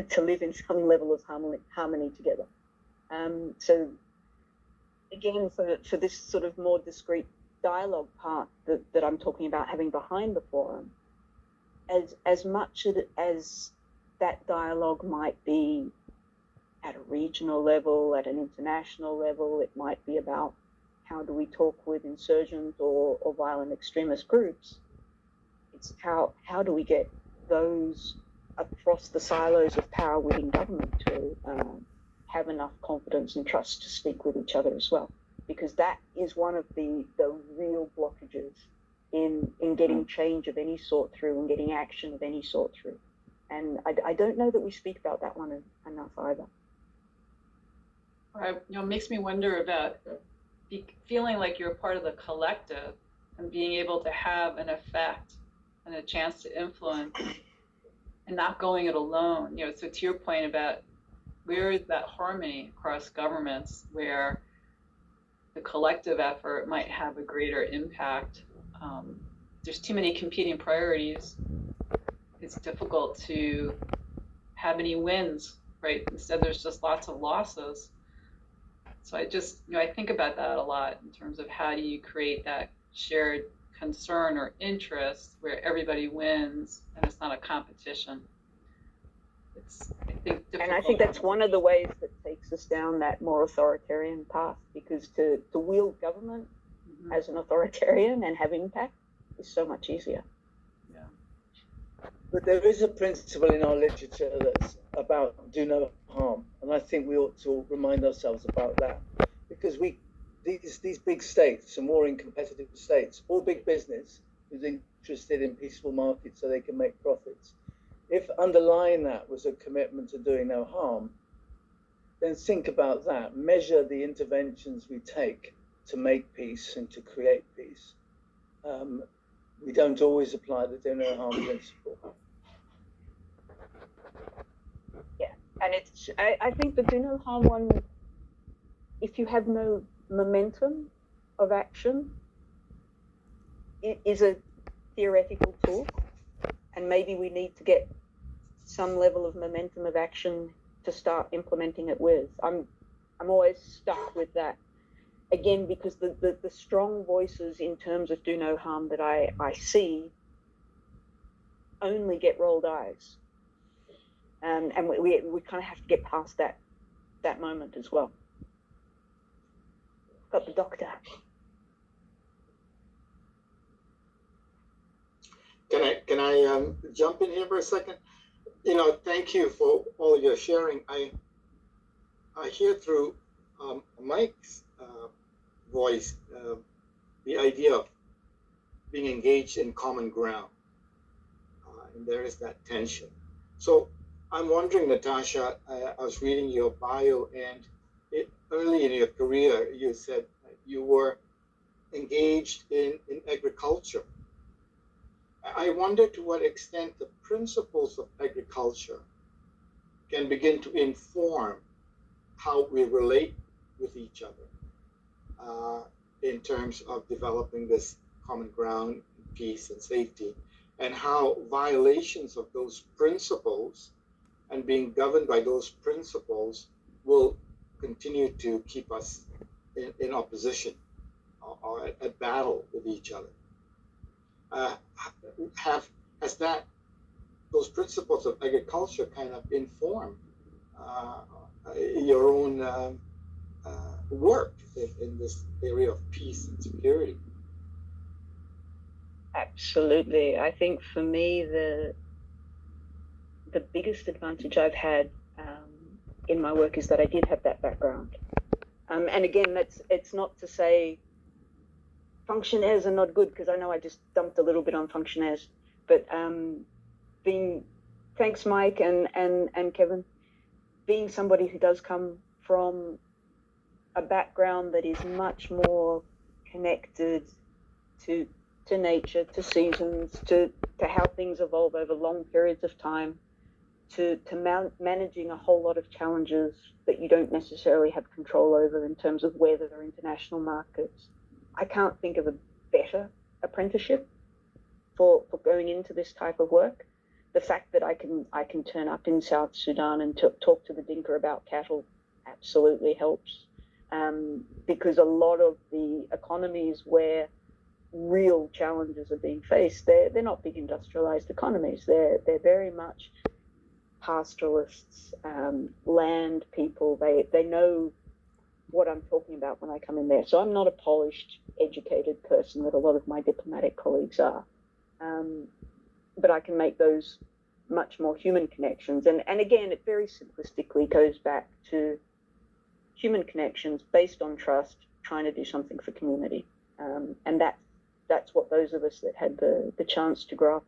to live in some level of harmony together. So again, for this sort of more discrete dialogue part that I'm talking about having behind the forum, as much as that dialogue might be at a regional level, at an international level, it might be about how do we talk with insurgent or violent extremist groups. It's how do we get those across the silos of power within government to have enough confidence and trust to speak with each other as well, because that is one of the real blockages in getting change of any sort through and getting action of any sort through. And I don't know that we speak about that one enough either. It makes me wonder about feeling like you're part of the collective and being able to have an effect and a chance to influence and not going it alone. So to your point about where is that harmony across governments where the collective effort might have a greater impact. There's too many competing priorities. It's difficult to have any wins, right? Instead, there's just lots of losses. So I think about that a lot in terms of how do you create that shared concern or interest where everybody wins and it's not a competition. I think that's one of the ways that takes us down that more authoritarian path, because to wield government as an authoritarian and have impact is so much easier. Yeah. But there is a principle in our literature that's about do no harm, and I think we ought to remind ourselves about that, because these big states and warring competitive states, all big business is interested in peaceful markets so they can make profits. If underlying that was a commitment to doing no harm, then think about that. Measure the interventions we take to make peace and to create peace. We don't always apply the do no harm principle. Yeah, and I think the do no harm one, if you have no momentum of action, it is a theoretical tool. And maybe we need to get some level of momentum of action to start implementing it with. I'm always stuck with that. Again, because the strong voices in terms of do no harm that I see only get rolled eyes. And we kind of have to get past that moment as well. Got the doctor. Can I jump in here for a second? Thank you for all your sharing. I hear through Mike's voice the idea of being engaged in common ground, and there is that tension. So I'm wondering, Natasha, I was reading your bio, and early in your career, you said you were engaged in agriculture. I wonder to what extent the principles of agriculture can begin to inform how we relate with each other in terms of developing this common ground, peace and safety, and how violations of those principles and being governed by those principles will continue to keep us in opposition or at battle with each other. Has those principles of agriculture kind of informed your own work in this area of peace and security? Absolutely. I think for me the biggest advantage I've had in my work is that I did have that background. And again, it's not to say fonctionnaires are not good, because I know I just dumped a little bit on fonctionnaires, but thanks Mike and Kevin, being somebody who does come from a background that is much more connected to nature, to seasons, to how things evolve over long periods of time, to managing a whole lot of challenges that you don't necessarily have control over in terms of weather or international markets. I can't think of a better apprenticeship for going into this type of work. the fact that I can turn up in South Sudan and talk to the Dinka about cattle absolutely helps, because a lot of the economies where real challenges are being faced, they're not big industrialized economies. They're very much pastoralists, land people. They know what I'm talking about when I come in there. So I'm not a polished, educated person that a lot of my diplomatic colleagues are, but I can make those much more human connections. And again, it very simplistically goes back to human connections based on trust, trying to do something for community. And that's what those of us that had the chance to grow up